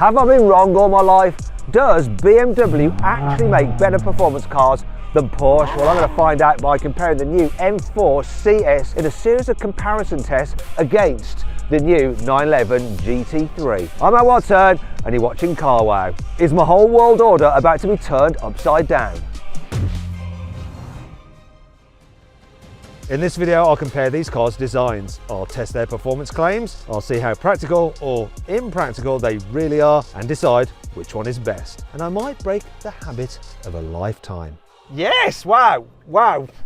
Have I been wrong all my life? Does BMW actually make better performance cars than Porsche? Well, I'm going to find out by comparing the new M4 CS in a series of comparison tests against the new 911 GT3. I'm Matt Watson and you're watching Car Wow. Is my whole world order about to be turned upside down? In this video, I'll compare these cars' designs. I'll test their performance claims, I'll see how practical or impractical they really are, and decide which one is best. And I might break the habit of a lifetime. Yes, wow.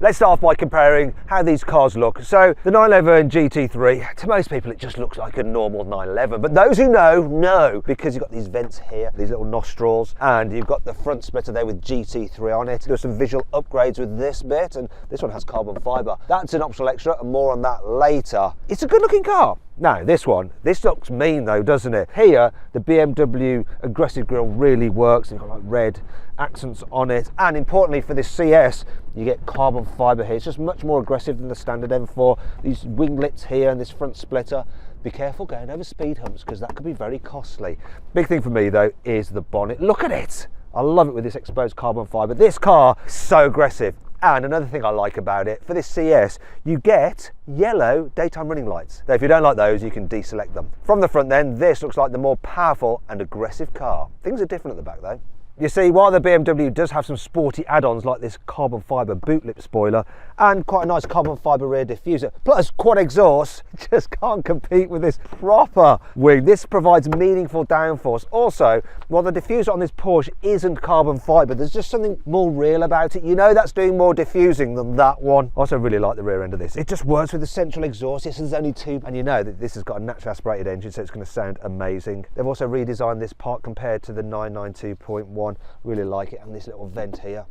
Let's start off by comparing how these cars look. So the 911 GT3, to most people it just looks like a normal 911, but those who know, because you've got these vents here, these little nostrils, and you've got the front splitter there with GT3 on it. There's some visual upgrades with this bit, and this one has carbon fibre. That's an optional extra, and more on that later. It's a good looking car. Now this looks mean though, doesn't it? Here, the BMW aggressive grille really works. You've got like red accents on it, and importantly for this CS, you get carbon fibre here. It's just much more aggressive than the standard M4. These winglets here and this front splitter. Be careful going over speed humps because that could be very costly. Big thing for me though is the bonnet. Look at it. I love it with this exposed carbon fibre. This car is so aggressive. And another thing I like about it, for this CS, you get yellow daytime running lights. Now, if you don't like those, you can deselect them. From the front then, this looks like the more powerful and aggressive car. Things are different at the back though. You see, while the BMW does have some sporty add-ons like this carbon fibre boot lip spoiler and quite a nice carbon fibre rear diffuser, plus quad exhaust, just can't compete with this proper wing. This provides meaningful downforce. Also, while the diffuser on this Porsche isn't carbon fibre, there's just something more real about it. You know that's doing more diffusing than that one. I also really like the rear end of this. It just works with the central exhaust. Yes, there's only two, and you know that this has got a naturally aspirated engine, so it's going to sound amazing. They've also redesigned this part compared to the 992.1. Really like it, and this little vent here.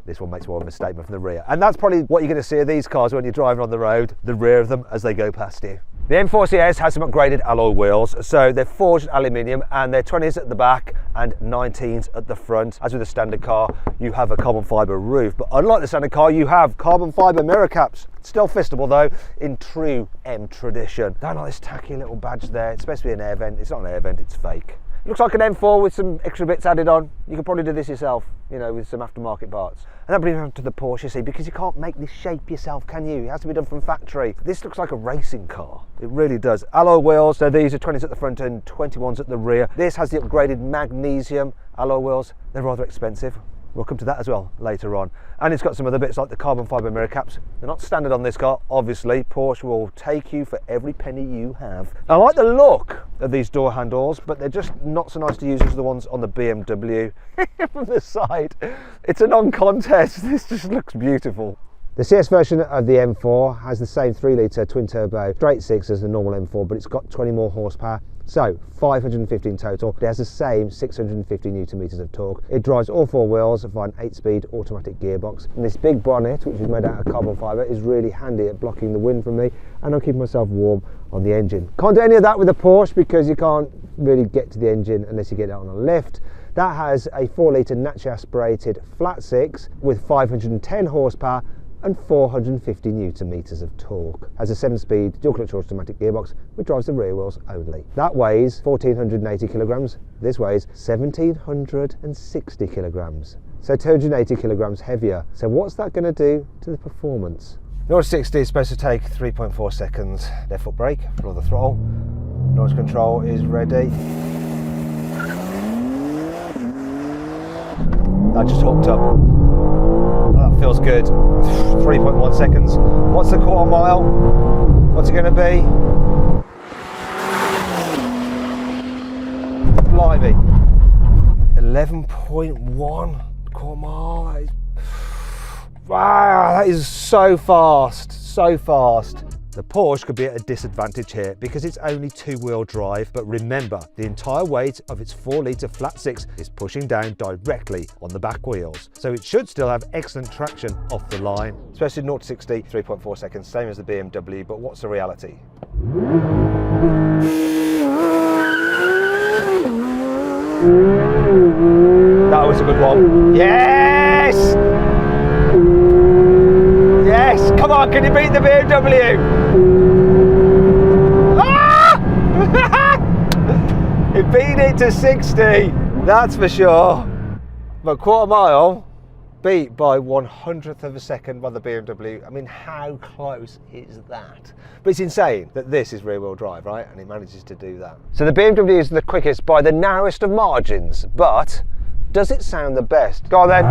This one makes more of a statement from the rear, and that's probably what you're going to see of these cars when you're driving on the road, the rear of them as they go past you. The M4 CS has some upgraded alloy wheels, so they're forged aluminium and they're 20s at the back and 19s at the front. As with the standard car, you have a carbon fibre roof, but unlike the standard car, you have carbon fibre mirror caps. Still fistable though, in true M tradition. Don't like this tacky little badge there. It's supposed to be an air vent. It's not an air vent, it's fake. It looks like an M4 with some extra bits added on. You could probably do this yourself, you know, with some aftermarket parts. And that brings me on to the Porsche, you see, because you can't make this shape yourself, can you? It has to be done from factory. This looks like a racing car. It really does. Alloy wheels, so these are 20s at the front and 21s at the rear. This has the upgraded magnesium alloy wheels. They're rather expensive. We'll come to that as well later on. And it's got some other bits like the carbon fibre mirror caps. They're not standard on this car, obviously. Porsche will take you for every penny you have. I like the look of these door handles, but they're just not so nice to use as the ones on the BMW. From the side, it's a non-contest. This just looks beautiful. The CS version of the M4 has the same 3-litre twin-turbo straight six as the normal M4, but it's got 20 more horsepower. So 515 total. It has the same 650 Newton meters of torque. It drives all four wheels via an 8-speed automatic gearbox. And this big bonnet, which is made out of carbon fibre, is really handy at blocking the wind from me, and I'm keeping myself warm on the engine. Can't do any of that with the Porsche because you can't really get to the engine unless you get it on a lift. That has a 4-litre naturally aspirated flat six with 510 horsepower and 450 Newton meters of torque. Has a 7-speed dual clutch automatic gearbox which drives the rear wheels only. That weighs 1480 kilograms. This weighs 1760 kilograms. So 280 kilograms heavier. So what's that going to do to the performance? 0 to 60 is supposed to take 3.4 seconds. Left foot brake, floor the throttle. Launch control is ready. That just hooked up. That feels good. 3.1 seconds. What's the quarter mile? What's it going to be? Blimey. 11.1 quarter mile. That is... Wow, that is so fast. So fast. The Porsche could be at a disadvantage here because it's only 2-wheel drive, but remember, the entire weight of its 4-litre flat six is pushing down directly on the back wheels, so it should still have excellent traction off the line. Especially 0 to 60, 3.4 seconds, same as the BMW, but what's the reality? That was a good one. Yes! Yes! Come on, can you beat the BMW? Ah! You beat it to 60, that's for sure. But quarter mile, beat by 1/100th of a second by the BMW. I mean, how close is that? But it's insane that this is rear wheel drive, right? And it manages to do that. So the BMW is the quickest by the narrowest of margins, but does it sound the best? Go on then.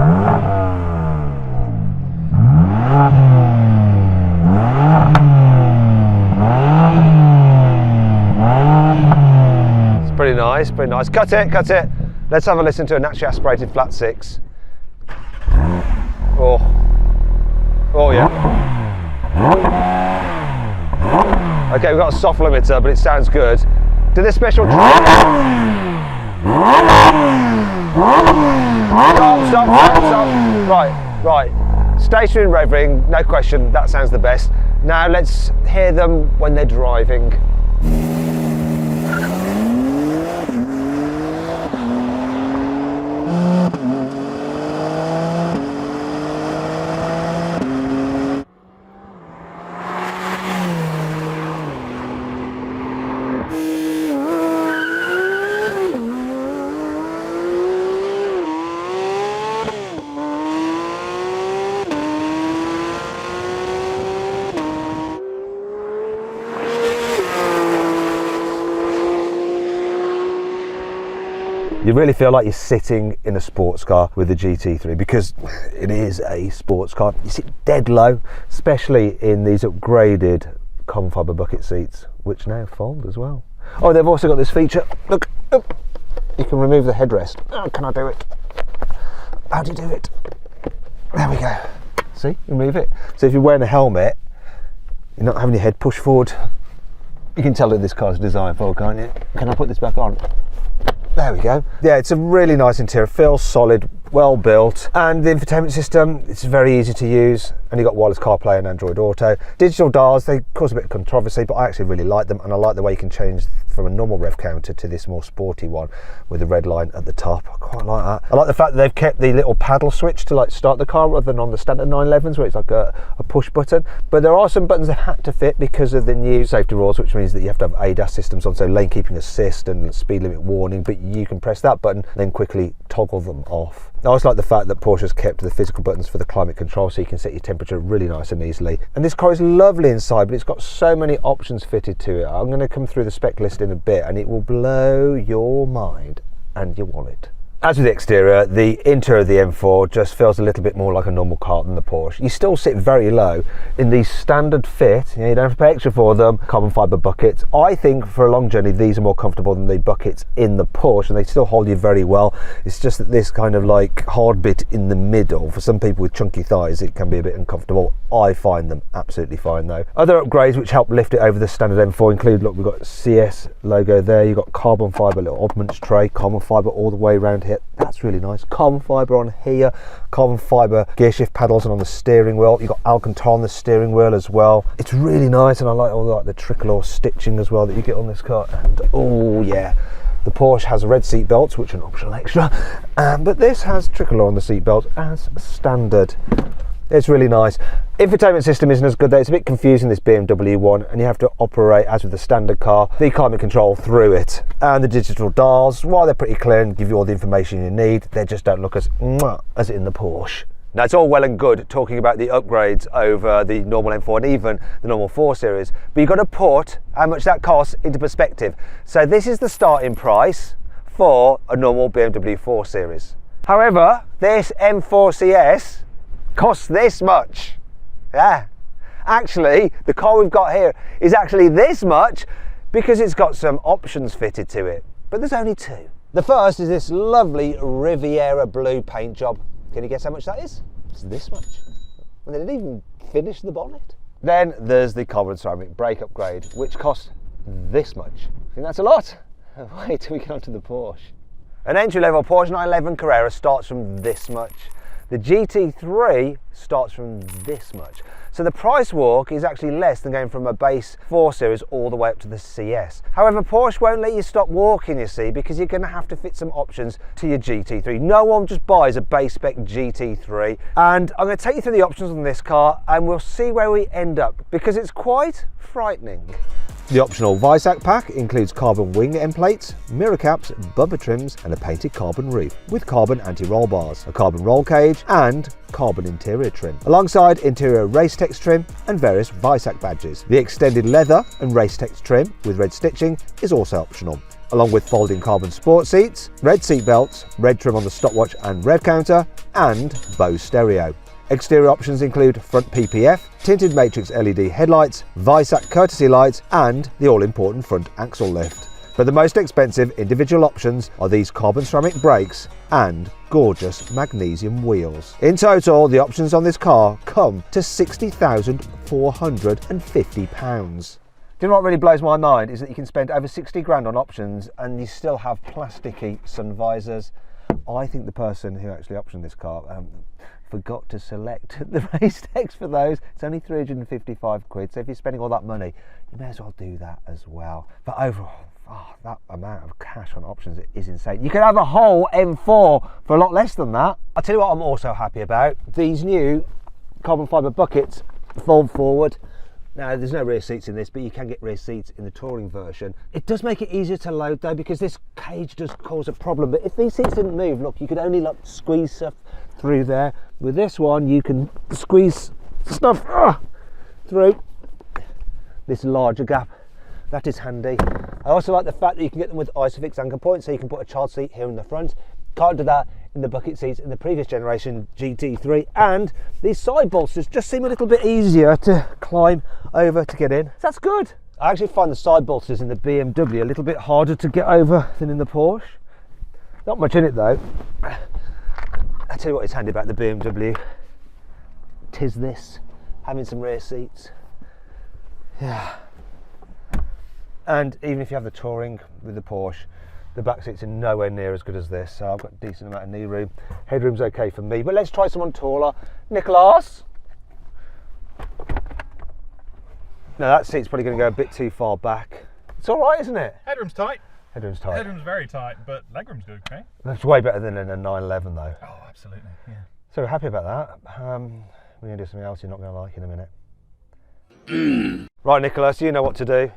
It's pretty nice, pretty nice. Cut it, cut it. Let's have a listen to a naturally aspirated flat six. Oh, oh yeah. Okay, we've got a soft limiter, but it sounds good. Do this special. Stop, stop, stop, stop. Right, right. Stationary revving, no question, that sounds the best. Now let's hear them when they're driving. You really feel like you're sitting in a sports car with the GT3 because it is a sports car. You sit dead low, especially in these upgraded carbon fibre bucket seats, which now fold as well. Oh, they've also got this feature. Look, oh, you can remove the headrest. Oh, can I do it? How do you do it? There we go. See, remove it. So if you're wearing a helmet, you're not having your head pushed forward. You can tell that this car's designed for, can't you? Can I put this back on? There we go. Yeah, it's a really nice interior, feels solid, well built, and the infotainment system, it's very easy to use, and you've got wireless CarPlay and Android Auto. Digital dials, they cause a bit of controversy, but I actually really like them, and I like the way you can change from a normal rev counter to this more sporty one with the red line at the top. I quite like that. I like the fact that they've kept the little paddle switch to like start the car rather than on the standard 911s where it's like a push button, but there are some buttons that had to fit because of the new safety rules, which means that you have to have ADAS systems on, so lane keeping assist and speed limit warning, but you can press that button then quickly toggle them off. I also like the fact that Porsche's kept the physical buttons for the climate control, so you can set your temperature really nice and easily. And this car is lovely inside, but it's got so many options fitted to it. I'm going to come through the spec list in a bit and it will blow your mind and your wallet. As with the exterior, the interior of the M4 just feels a little bit more like a normal car than the Porsche. You still sit very low in these standard fit, you don't have to pay extra for them, carbon fibre buckets. I think for a long journey these are more comfortable than the buckets in the Porsche, and they still hold you very well. It's just that this kind of like hard bit in the middle, for some people with chunky thighs, it can be a bit uncomfortable. I find them absolutely fine though. Other upgrades which help lift it over the standard M4 include, look, we've got CS logo there, you've got carbon fibre little oddments tray, carbon fibre all the way around here. That's really nice. Carbon fibre on here, carbon fibre gear shift paddles and on the steering wheel. You've got Alcantara on the steering wheel as well. It's really nice, and I like all the tricolor stitching as well that you get on this car. And oh yeah, the Porsche has red seat belts, which are an optional extra, but this has tricolor on the seat belt as standard. It's really nice. Infotainment system isn't as good though. It's a bit confusing, this BMW one, and you have to operate, as with the standard car, the climate control through it. And the digital dials, while they're pretty clear and give you all the information you need, they just don't look as in the Porsche. Now, it's all well and good talking about the upgrades over the normal M4 and even the normal 4 Series, but you've got to put how much that costs into perspective. So this is the starting price for a normal BMW 4 Series. However, this M4 CS costs this much. Yeah, actually the car we've got here is actually this much because it's got some options fitted to it, but there's only two. The first is this lovely Riviera blue paint job. Can you guess how much that is? It's this much, and they didn't even finish the bonnet. Then there's the carbon ceramic brake upgrade, which costs this much. I think that's a lot. Wait till we get onto the Porsche. An entry-level Porsche 911 Carrera starts from this much. The GT3 starts from this much. So the price walk is actually less than going from a base 4 Series all the way up to the CS. However, Porsche won't let you stop walking, you see, because you're going to have to fit some options to your GT3. No one just buys a base spec GT3. And I'm going to take you through the options on this car and we'll see where we end up, because it's quite frightening. The optional Visac pack includes carbon wing end plates, mirror caps, bumper trims and a painted carbon roof with carbon anti-roll bars, a carbon roll cage and carbon interior trim, alongside interior Racetex trim and various Visac badges. The extended leather and Racetex trim with red stitching is also optional, along with folding carbon sport seats, red seat belts, red trim on the stopwatch and rev counter and Bose stereo. Exterior options include front PPF, tinted matrix LED headlights, Visac courtesy lights and the all-important front axle lift. But the most expensive individual options are these carbon ceramic brakes and gorgeous magnesium wheels. In total, the options on this car come to £60,450. Do you know what really blows my mind is that you can spend over 60 grand on options and you still have plasticky sun visors. I think the person who actually optioned this car forgot to select the Racetex for those. It's only 355 quid, so if you're spending all that money, you may as well do that as well. But overall, that amount of cash on options is insane. You could have a whole M4 for a lot less than that. I'll tell you what I'm also happy about. These new carbon fibre buckets fold forward. Now, there's no rear seats in this, but you can get rear seats in the touring version. It does make it easier to load though, because this cage does cause a problem. But if these seats didn't move, look, you could only like squeeze stuff through there. With this one, you can squeeze stuff through this larger gap. That is handy. I also like the fact that you can get them with Isofix anchor points, so you can put a child seat here in the front. Can't do that in the bucket seats in the previous generation GT3, and these side bolsters just seem a little bit easier to climb over to get in. So that's good. I actually find the side bolsters in the BMW a little bit harder to get over than in the Porsche. Not much in it though. I'll tell you what is handy about the BMW. Tis this, having some rear seats. Yeah. And even if you have the touring with the Porsche, the back seats are nowhere near as good as this, so I've got a decent amount of knee room. Headroom's okay for me, but let's try someone taller. Nicholas? Now that seat's probably going to go a bit too far back. It's all right, isn't it? Headroom's tight. Headroom's tight. Headroom's very tight, but legroom's good, okay? That's way better than in a 911 though. Oh, absolutely, yeah. So we're happy about that. We're going to do something else you're not going to like in a minute. Right, Nicholas, you know what to do.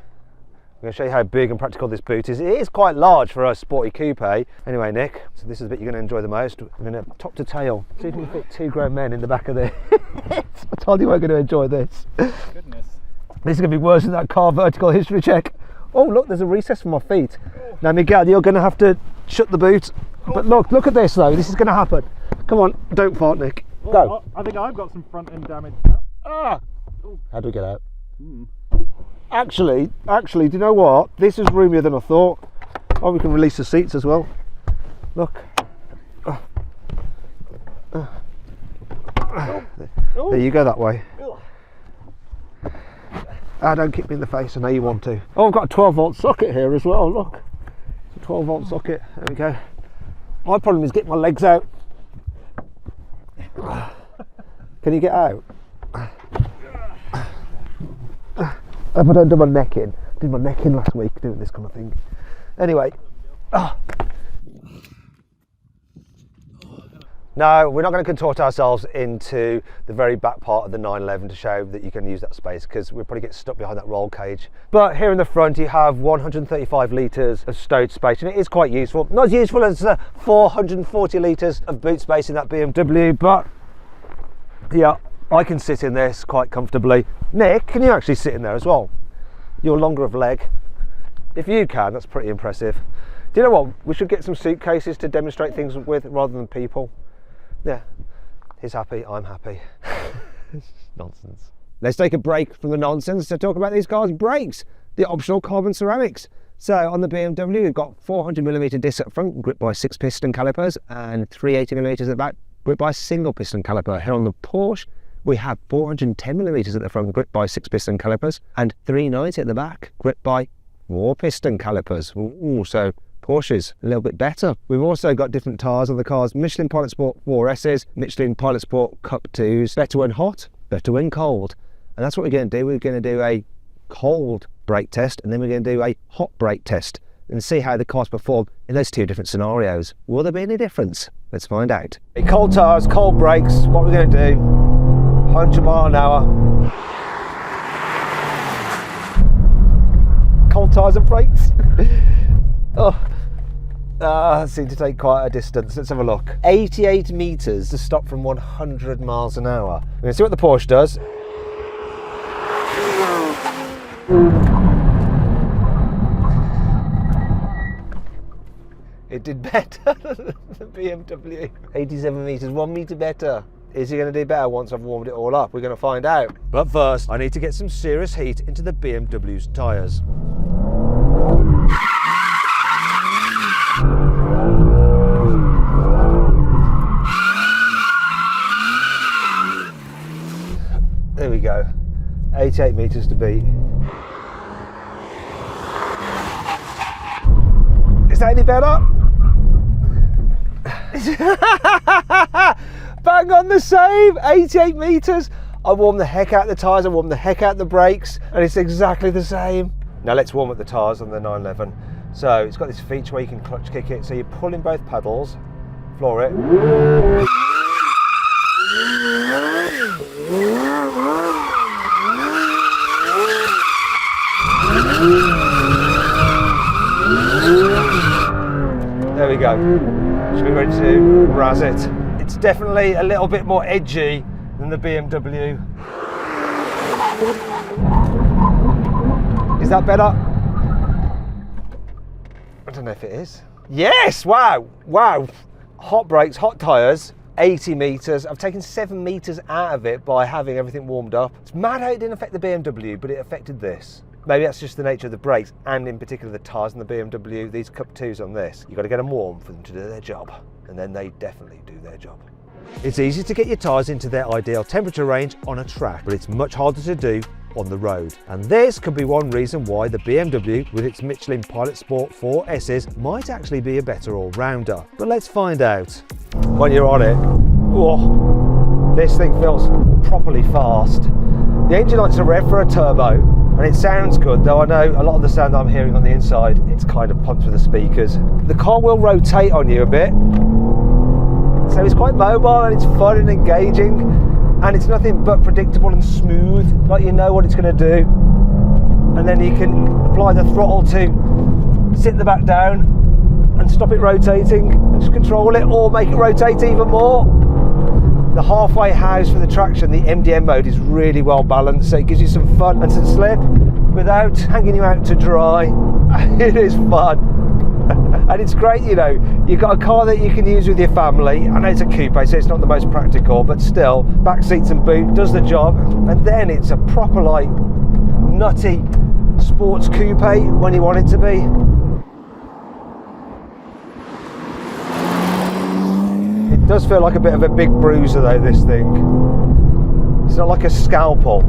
I'm going to show you how big and practical this boot is. It is quite large for a sporty coupe. Anyway, Nick, so this is the bit you're going to enjoy the most. We're going to top to tail. See if we can fit 2 grown men in the back of this. I told you we're going to enjoy this. Goodness. This is going to be worse than that car vertical history check. Oh, look, there's a recess for my feet. Oh. Now, Miguel, you're going to have to shut the boot. Oh. But look at this, though. This is going to happen. Come on, don't fart, Nick. Well, go. I think I've got some front end damage now. Ah! How do we get out? Actually, do you know what? This is roomier than I thought. Oh, we can release the seats as well. Look. There you go, that way. Don't kick me in the face, I know you want to. Oh, I've got a 12-volt socket here as well, look. It's a 12-volt socket, there we go. My problem is getting my legs out. Can you get out? If I don't do my neck in. I did my neck in last week doing this kind of thing. Anyway. No, we're not going to contort ourselves into the very back part of the 911 to show that you can use that space, because we'll probably get stuck behind that roll cage. But here in the front you have 135 litres of stowed space, and it is quite useful. Not as useful as the 440 litres of boot space in that BMW, but yeah, I can sit in this quite comfortably. Nick, can you actually sit in there as well? You're longer of leg. If you can, that's pretty impressive. Do you know what? We should get some suitcases to demonstrate things with rather than people. Yeah, he's happy, I'm happy. Nonsense. Let's take a break from the nonsense to talk about these cars' brakes, the optional carbon ceramics. So on the BMW, we've got 400mm disc up front, gripped by 6 piston calipers, and 380mm at the back, gripped by single piston caliper. Here on the Porsche, we have 410mm at the front, gripped by 6 piston calipers, and 390 at the back, gripped by 4 piston calipers. Ooh, so Porsche's a little bit better. We've also got different tyres on the cars: Michelin Pilot Sport 4S's, Michelin Pilot Sport Cup 2s, better when hot, better when cold. And that's what we're going to do. We're going to do a cold brake test, and then we're going to do a hot brake test and see how the cars perform in those 2 different scenarios. Will there be any difference? Let's find out. Cold tyres, cold brakes, what we're going to do, 100 mile an hour. tyres and brakes. That seemed to take quite a distance. Let's have a look. 88 metres to stop from 100 miles an hour. We're going to see what the Porsche does. It did better than the BMW. 87 metres, 1 metre better. Is he going to do better once I've warmed it all up? We're going to find out. But first, I need to get some serious heat into the BMW's tyres. There we go. 88 metres to beat. Is that any better? Bang on the same, 88 metres. I warmed the heck out the tyres, I warmed the heck out the brakes, and it's exactly the same. Now let's warm up the tyres on the 911. So it's got this feature where you can clutch kick it, so you pull in both pedals, floor it. There we go. Should be ready to razz it. It's definitely a little bit more edgy than the BMW. Is that better? I don't know if it is. Yes! Wow! Wow! Hot brakes, hot tyres, 80 metres. I've taken 7 metres out of it by having everything warmed up. It's mad how it didn't affect the BMW, but it affected this. Maybe that's just the nature of the brakes, and in particular the tyres in the BMW. These Cup 2s on this, you've got to get them warm for them to do their job, and then they definitely do their job. It's easy to get your tyres into their ideal temperature range on a track, but it's much harder to do on the road. And this could be one reason why the BMW with its Michelin Pilot Sport 4Ss might actually be a better all-rounder. But let's find out. When you're on it, oh, this thing feels properly fast. The engine likes to rev for a turbo, and it sounds good, though I know a lot of the sound that I'm hearing on the inside, it's kind of pumped through the speakers. The car will rotate on you a bit, so it's quite mobile and it's fun and engaging, and it's nothing but predictable and smooth, like you know what it's going to do. And then you can apply the throttle to sit the back down and stop it rotating, and just control it or make it rotate even more. The halfway house for the traction, the MDM mode, is really well balanced, so it gives you some fun and some slip without hanging you out to dry. It is fun. And it's great, you know, you've got a car that you can use with your family. I know it's a coupe, so it's not the most practical, but still, back seats and boot does the job. And then it's a proper, like, nutty sports coupe when you want it to be. It does feel like a bit of a big bruiser though, this thing. It's not like a scalpel,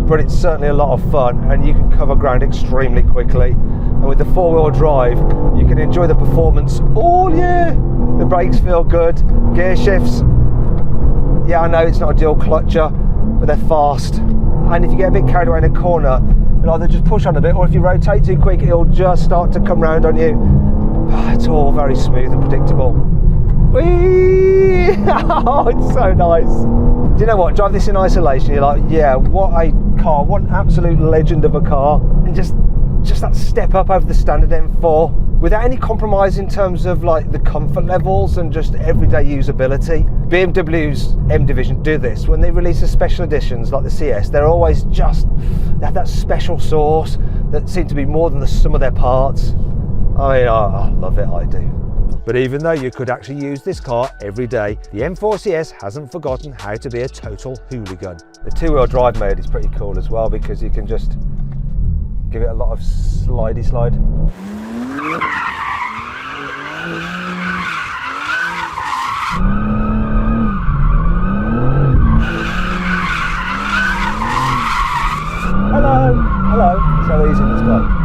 but it's certainly a lot of fun, and you can cover ground extremely quickly. And with the four-wheel drive, you can enjoy the performance all year. The brakes feel good, gear shifts. Yeah, I know it's not a dual clutcher, but they're fast. And if you get a bit carried away in a corner, you'll either just push on a bit, or if you rotate too quick, it'll just start to come round on you. It's all very smooth and predictable. Whee! Oh, it's so nice. Do you know what? Drive this in isolation, you're like, yeah, what a car, what an absolute legend of a car. And just that step up over the standard M4 without any compromise in terms of like the comfort levels and just everyday usability. BMW's M division do this. When they release the special editions like the CS, they're always they have that special sauce that seems to be more than the sum of their parts. I mean, I love it, I do. But even though you could actually use this car every day, the M4 CS hasn't forgotten how to be a total hooligan. The two-wheel drive mode is pretty cool as well, because you can just give it a lot of slidey slide. Hello, so easy this guy.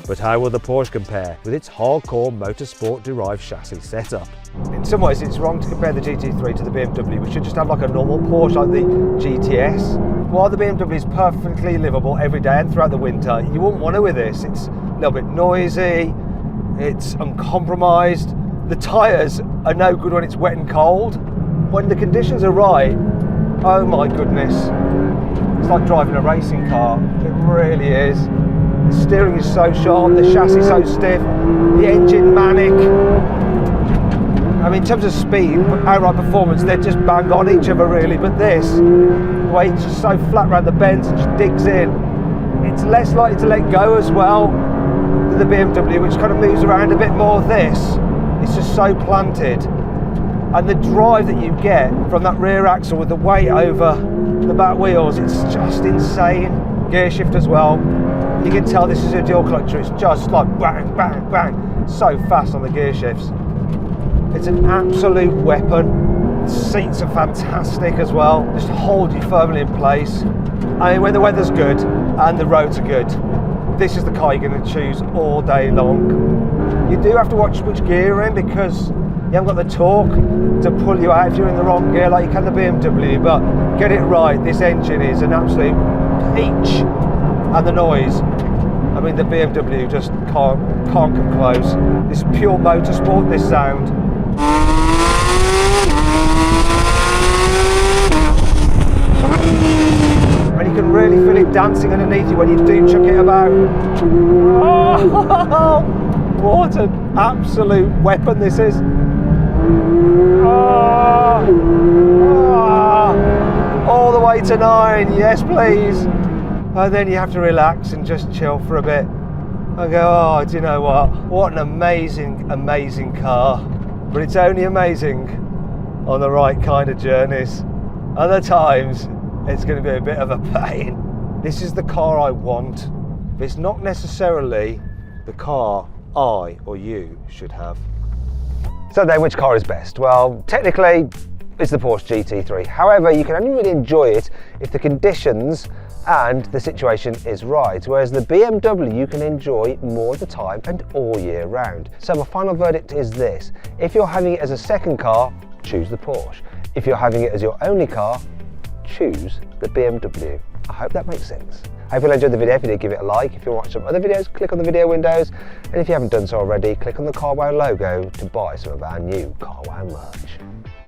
But how will the Porsche compare with its hardcore motorsport derived chassis setup? In some ways it's wrong to compare the GT3 to the BMW. We should just have like a normal Porsche like the GTS. While the BMW is perfectly livable every day and throughout the winter, you wouldn't want to with this. It's a little bit noisy, it's uncompromised, the tyres are no good when it's wet and cold. When the conditions are right, oh my goodness, It's like driving a racing car. It really is. The steering is so sharp, the chassis so stiff, the engine manic. I mean, in terms of speed, outright performance, they're just bang on each other really, but this, the way it's just so flat around the bends and just digs in, it's less likely to let go as well than the BMW, which kind of moves around a bit more. This, it's just so planted. And the drive that you get from that rear axle with the weight over the back wheels, it's just insane. Gear shift as well. You can tell this is a dual clutcher. It's just like bang, bang, bang. So fast on the gear shifts. It's an absolute weapon. The seats are fantastic as well. Just hold you firmly in place. I mean, when the weather's good and the roads are good, this is the car you're going to choose all day long. You do have to watch which gear you're in because you haven't got the torque to pull you out if you're in the wrong gear like you can the BMW, but get it right. This engine is an absolute peach. And the noise, I mean, the BMW just can't come close. This is pure motorsport, this sound. And you can really feel it dancing underneath you when you do chuck it about. Oh, what an absolute weapon this is. All the way to 9, yes please. And then you have to relax and just chill for a bit. I go, oh, do you know what an amazing, amazing car. But it's only amazing on the right kind of journeys. Other times, it's going to be a bit of a pain. This is the car I want, but it's not necessarily the car I or you should have. So then, which car is best? Well, technically, it's the Porsche GT3. However, you can only really enjoy it if the conditions and the situation is right, whereas the BMW you can enjoy more of the time and all year round. So my final verdict is this: if you're having it as a second car, choose the Porsche. If you're having it as your only car, choose the BMW. I hope that makes sense. I hope you enjoyed the video. If you did, give it a like. If you want to watch some other videos, click on the video windows, and if you haven't done so already, click on the CarWow logo to buy some of our new CarWow merch.